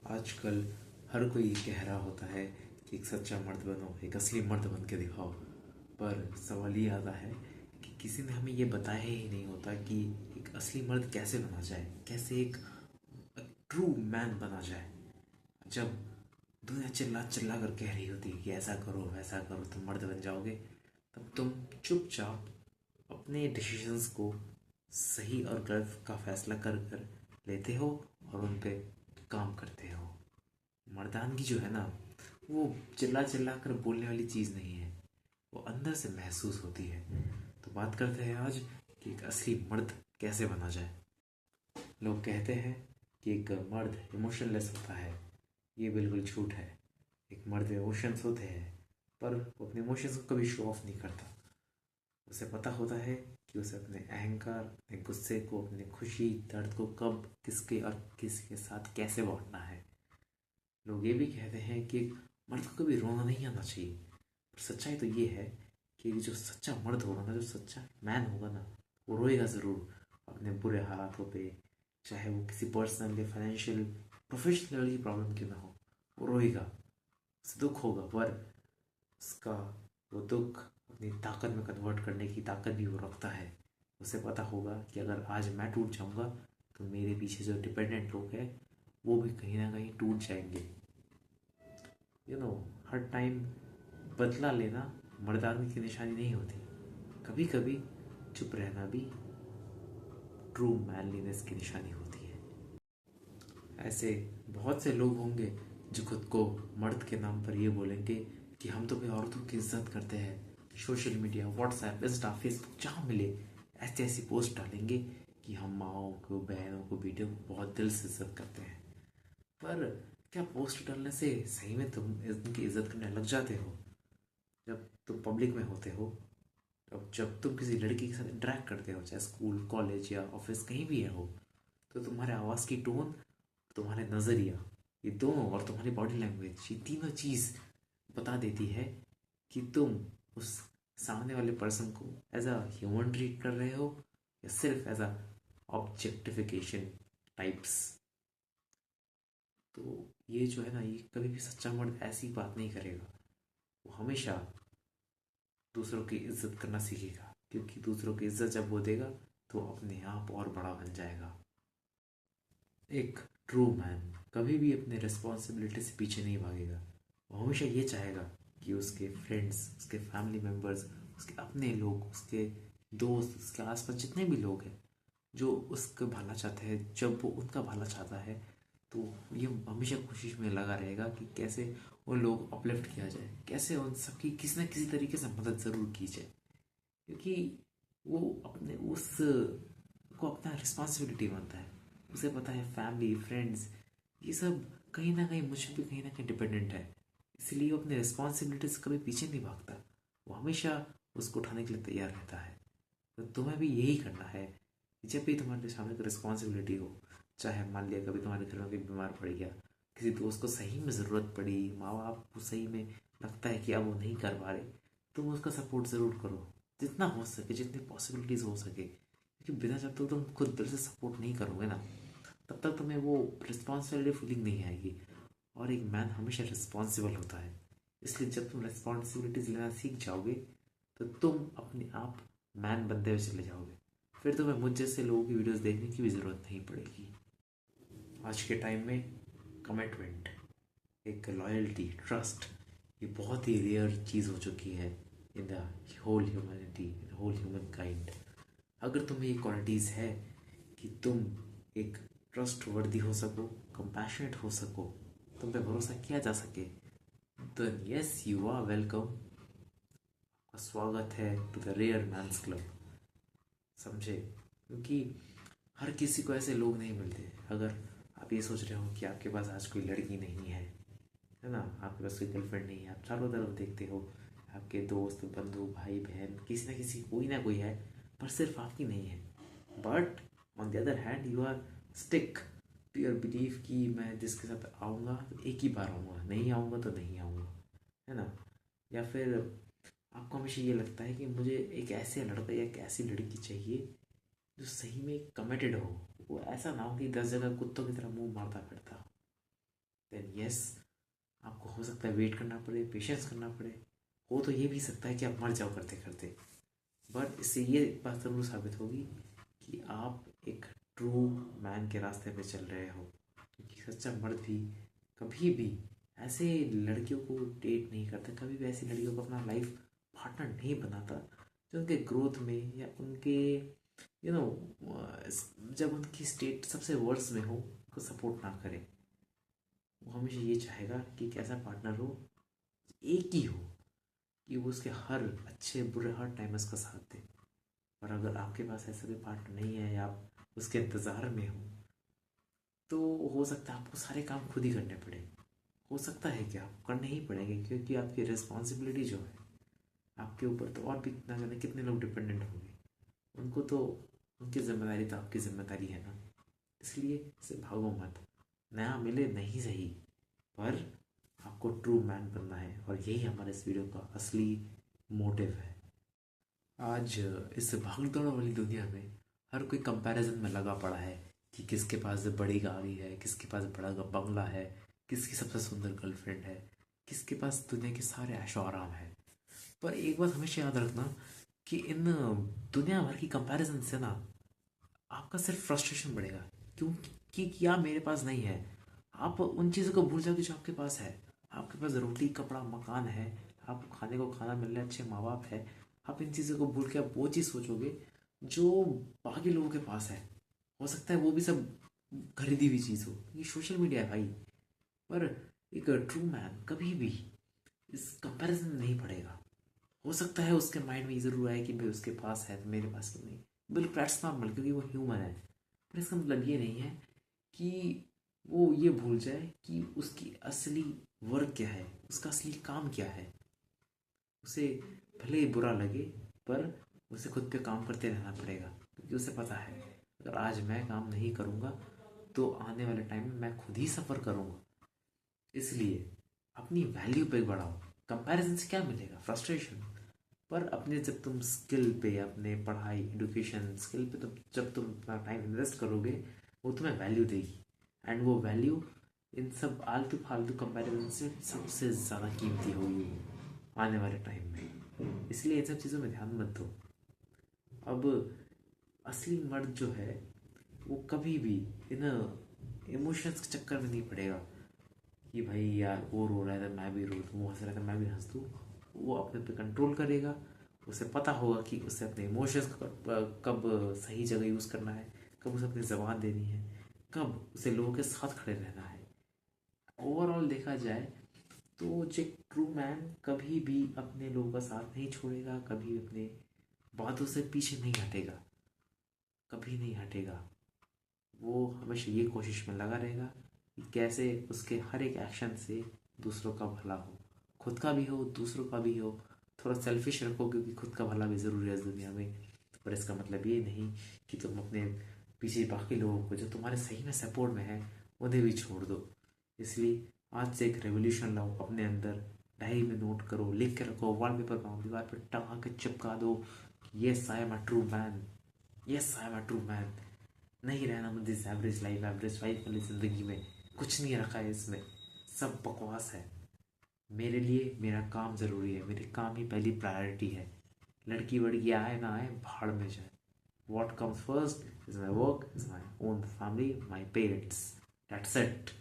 आजकल हर कोई ये कह रहा होता है कि एक सच्चा मर्द बनो, एक असली मर्द बन के दिखाओ। पर सवाल ये आता है कि किसी ने हमें ये बताया ही नहीं होता कि एक असली मर्द कैसे बना जाए, कैसे एक ट्रू मैन बना जाए। जब दुनिया चिल्ला चिल्ला कर कह रही होती है कि ऐसा करो वैसा करो तुम मर्द बन जाओगे, तब तुम चुपचाप अपने डिसीजंस को सही और गलत का फैसला कर कर लेते हो और उन पे काम करते हो। मर्दानगी जो है ना, वो चिल्ला चिल्ला कर बोलने वाली चीज़ नहीं है, वो अंदर से महसूस होती है। तो बात करते हैं आज कि एक असली मर्द कैसे बना जाए। लोग कहते हैं कि एक मर्द इमोशनलेस होता है। ये बिल्कुल झूठ है। एक मर्द में इमोशंस होते हैं, पर वो अपने इमोशंस को कभी शो ऑफ नहीं करता। उसे पता होता है कि उसे अपने अहंकार, अपने गुस्से को, अपने खुशी दर्द को कब, किसके और किसके साथ कैसे बांटना है। लोग ये भी कहते हैं कि एक मर्द को कभी रोना नहीं आना चाहिए, पर सच्चाई तो ये है कि जो सच्चा मर्द होगा ना, जो सच्चा मैन होगा ना, वो रोएगा ज़रूर अपने बुरे हालातों पे। चाहे वो किसी पर्सनल या फाइनेंशियल प्रोफेशनल की प्रॉब्लम क्यों ना हो, वो रोएगा, उसे दुख होगा, पर उसका वो दुख अपनी ताकत में कन्वर्ट करने की ताकत भी वो रखता है। उसे पता होगा कि अगर आज मैं टूट जाऊंगा तो मेरे पीछे जो डिपेंडेंट लोग हैं वो भी कहीं ना कहीं टूट जाएंगे। यू नो, हर टाइम बदला लेना मर्दानगी की निशानी नहीं होती। कभी कभी चुप रहना भी ट्रू मैनलीनेस की निशानी होती है। ऐसे बहुत से लोग होंगे जो खुद को मर्द के नाम पर ये बोलेंगे कि हम तो भाई औरतों की इज्जत करते हैं। Social media, WhatsApp, Insta, Facebook जहाँ मिले ऐसी ऐसी पोस्ट डालेंगे कि हम माओ को, बहनों को, बेटियों को बहुत दिल से इज्जत करते हैं। पर क्या पोस्ट डालने से सही में तुम उनकी इज्जत करने लग जाते हो? जब तुम पब्लिक में होते हो, जब तुम किसी लड़की के साथ इंटरेक्ट करते हो, चाहे स्कूल, कॉलेज या ऑफिस कहीं भी है हो, तो तुम्हारे आवाज़ की टोन, तुम्हारे नज़रिया, ये दोनों, और तुम्हारी बॉडी लैंग्वेज, ये तीनों चीज़ बता देती है कि तुम उस सामने वाले पर्सन को एज अ ह्यूमन ट्रीट कर रहे हो या सिर्फ एज अ ऑब्जेक्टिफिकेशन टाइप्स। तो ये जो है ना, ये कभी भी सच्चा मर्द ऐसी बात नहीं करेगा। वो हमेशा दूसरों की इज्जत करना सीखेगा, क्योंकि दूसरों की इज्जत जब वो देगा तो अपने आप और बड़ा बन जाएगा। एक ट्रू मैन कभी भी अपने रिस्पॉन्सिबिलिटी से पीछे नहीं भागेगा। वो हमेशा ये चाहेगा कि उसके फ्रेंड्स, उसके फैमिली मेम्बर्स, उसके अपने लोग, उसके दोस्त, उसके आसपास जितने भी लोग हैं जो उसका भला चाहते हैं, जब वो उनका भला चाहता है तो ये हमेशा कोशिश में लगा रहेगा कि कैसे उन लोग अपलिफ्ट किया जाए, कैसे उन सबकी किसी न किसी तरीके से मदद ज़रूर की जाए। क्योंकि वो अपने उस को अपना रिस्पॉन्सिबिलिटी मानता है। उसे पता है फैमिली, फ्रेंड्स, ये सब कहीं ना कहीं मुझ पे कहीं ना कहीं डिपेंडेंट है। इसलिए वो अपने रिस्पॉन्सिबिलिटी से कभी पीछे नहीं भागता। वो हमेशा उसको उठाने के लिए तैयार रहता है। तो तुम्हें भी यही करना है कि जब भी तुम्हारे सामने कोई रिस्पॉन्सिबिलिटी हो, चाहे मान लिया कभी तुम्हारे घर में कोई बीमार पड़ गया, किसी दोस्त को सही में ज़रूरत पड़ी, माँ बाप को सही में लगता है कि अब वो नहीं कर पा रहे, तुम उसका सपोर्ट ज़रूर करो जितना हो सके, जितनी पॉसिबिलिटीज़ हो सके। क्योंकि बिना जब तक तुम खुद दिल से सपोर्ट नहीं करोगे ना, तब तक तुम्हें वो रिस्पॉन्सिबिलिटी फीलिंग नहीं आएगी। और एक मैन हमेशा रिस्पॉन्सिबल होता है। इसलिए जब तुम रिस्पॉन्सिबिलिटीज लेना सीख जाओगे तो तुम अपने आप मैन बनते हुए चले जाओगे। फिर तुम्हें मुझ जैसे लोगों की वीडियोस देखने की भी ज़रूरत नहीं पड़ेगी। आज के टाइम में कमिटमेंट, एक लॉयल्टी, ट्रस्ट, ये बहुत ही रेयर चीज़ हो चुकी है in the whole humanity, in whole humankind. अगर तुम्हें ये क्वालिटीज़ है कि तुम एक ट्रस्ट वर्दी हो सको, कंपैशनेट हो सको, तुम पे भरोसा किया जा सके, then yes you are welcome. स्वागत है to the rare man's club. समझे? क्योंकि हर किसी को ऐसे लोग नहीं मिलते। अगर आप ये सोच रहे हो कि आपके पास आज कोई लड़की नहीं है ना, आपके पास कोई गर्लफ्रेंड नहीं है, आप चारों तरफ देखते हो आपके दोस्त, बंधु, भाई, बहन, किसी ना किसी, कोई ना कोई है, पर सिर्फ आपकी नहीं है। But on the other hand you are stick to your believe कि मैं जिसके साथ आऊँगा तो एक ही बार आऊँगा, नहीं आऊँगा तो नहीं आऊँगा, है ना। या फिर आपको हमेशा ये लगता है कि मुझे एक ऐसे लड़का या एक ऐसी लड़की चाहिए जो सही में कमिटेड हो। वो ऐसा ना हो कि 10 जगह कुत्तों की तरह मुंह मारता फिरता। यस, आपको हो सकता है वेट करना पड़े, पेशेंस करना पड़े, हो तो ये भी सकता है कि आप मर जाओ करते करते, बट इससे ये बात ज़रूर साबित होगी कि आप एक ट्रू मैन के रास्ते पे चल रहे हो। क्योंकि सच्चा मर्द भी कभी भी ऐसे लड़कियों को डेट नहीं करता, कभी भी ऐसी लड़कियों को अपना लाइफ पार्टनर नहीं बनाता जो उनके ग्रोथ में या उनके यू नो जब उनकी स्टेट सबसे वर्स्ट में हो को सपोर्ट ना करे। वो हमेशा ये चाहेगा कि एक ऐसा पार्टनर हो, एक ही हो, कि वो उसके हर अच्छे बुरे हर टाइम में उसका साथ दे। और अगर आपके पास ऐसा कोई पार्टनर नहीं है या आप उसके इंतज़ार में हो, तो हो सकता है आपको सारे काम खुद ही करने पड़े। हो सकता है कि आप करने ही पड़ेंगे, क्योंकि आपकी रिस्पॉन्सिबिलिटी जो है आपके ऊपर, तो और भी ना जाने कितने लोग डिपेंडेंट होंगे। उनको तो उनकी जिम्मेदारी तो आपकी जिम्मेदारी है ना। इसलिए इसे भागो मत, नया मिले नहीं सही, पर आपको ट्रू मैन बनना है। और यही हमारे इस वीडियो का असली मोटिव है। आज इस भागदौड़ वाली दुनिया में हर कोई कंपैरिजन में लगा पड़ा है कि किसके पास बड़ी गाड़ी है, किसके पास बड़ा बंगला है, किसकी सबसे सुंदर गर्लफ्रेंड है, किसके पास दुनिया के सारे ऐशो आराम है। पर एक बात हमेशा याद रखना कि इन दुनिया भर की कंपैरिजन से ना आपका सिर्फ फ्रस्ट्रेशन बढ़ेगा। क्योंकि क्या मेरे पास नहीं है, आप उन चीज़ों को भूल जाओगे जो आपके पास है। आपके पास रोटी कपड़ा मकान है, आपको खाने को खाना मिल रहा है, अच्छे माँ बाप है। आप इन चीज़ों को भूल के आप वो चीज़ सोचोगे जो बाकी लोगों के पास है। हो सकता है वो भी सब खरीदी हुई चीज़ हो, ये सोशल मीडिया है भाई। पर एक ट्रू मैन कभी भी इस कंपैरिजन में नहीं पड़ेगा। हो सकता है उसके माइंड में ये ज़रूर आए कि भाई उसके पास है तो मेरे पास क्यों नहीं। बिल्कुल दैट्स नॉर्मल, क्योंकि वो ह्यूमन है। पर इसका मतलब ये नहीं है कि वो ये भूल जाए कि उसकी असली वर्क क्या है, उसका असली काम क्या है। उसे भले ही बुरा लगे, पर उसे खुद पे काम करते रहना पड़ेगा। क्योंकि उसे पता है अगर आज मैं काम नहीं करूँगा तो आने वाले टाइम में मैं खुद ही सफ़र करूँगा। इसलिए अपनी वैल्यू पे बढ़ाओ। कंपैरिजन से क्या मिलेगा? फ्रस्ट्रेशन। पर अपने जब तुम स्किल पे, अपने पढ़ाई एजुकेशन स्किल पे तुम जब तुम अपना टाइम इन्वेस्ट करोगे, वो तुम्हें वैल्यू देगी। एंड वो वैल्यू इन सब आलतू फालतू कंपैरिजन से सबसे ज़्यादा कीमती होगी आने वाले टाइम में। इसलिए इन सब चीज़ों में ध्यान मत दो। अब असली मर्द जो है वो कभी भी इन इमोशंस के चक्कर में नहीं पड़ेगा कि भाई यार वो रो रहा है तो मैं भी रो दूँ, वो हंस रहा है तो मैं भी हंस दूँ। वो अपने पे कंट्रोल करेगा। उसे पता होगा कि उसे अपने इमोशंस कब सही जगह यूज़ करना है, कब उसे अपनी ज़बान देनी है, कब उसे लोगों के साथ खड़े रहना है। ओवरऑल देखा जाए तो जो ट्रू मैन कभी भी अपने लोगों का साथ नहीं छोड़ेगा, कभी अपने बातों से पीछे नहीं हटेगा, कभी नहीं हटेगा। वो हमेशा ये कोशिश में लगा रहेगा कि कैसे उसके हर एक एक्शन से दूसरों का भला हो, खुद का भी हो दूसरों का भी हो। थोड़ा सेल्फिश रखो, क्योंकि खुद का भला भी ज़रूरी है इस दुनिया में। पर इसका मतलब ये नहीं कि तुम अपने पीछे बाकी लोगों को जो तुम्हारे सही में सपोर्ट में है उन्हें भी छोड़ दो। इसलिए आज से एक रेवोल्यूशन लाओ अपने अंदर। डायरी में नोट करो, लिख के रखो, वॉलपेपर बनाओ, दीवार पर टंगा के चिपका दो। Yes I am a true man, yes I am a true man. नहीं रहना मुझे इस एवरेज लाइफ एवरेज वाइफ वाली ज़िंदगी में। कुछ नहीं रखा है इसमें, सब बकवास है। मेरे लिए मेरा काम ज़रूरी है, मेरे काम ही पहली प्रायोरिटी है। लड़की वड़की आए ना आए, भाड़ में जाए। What comes first is my work, is my own family, my parents. That's it.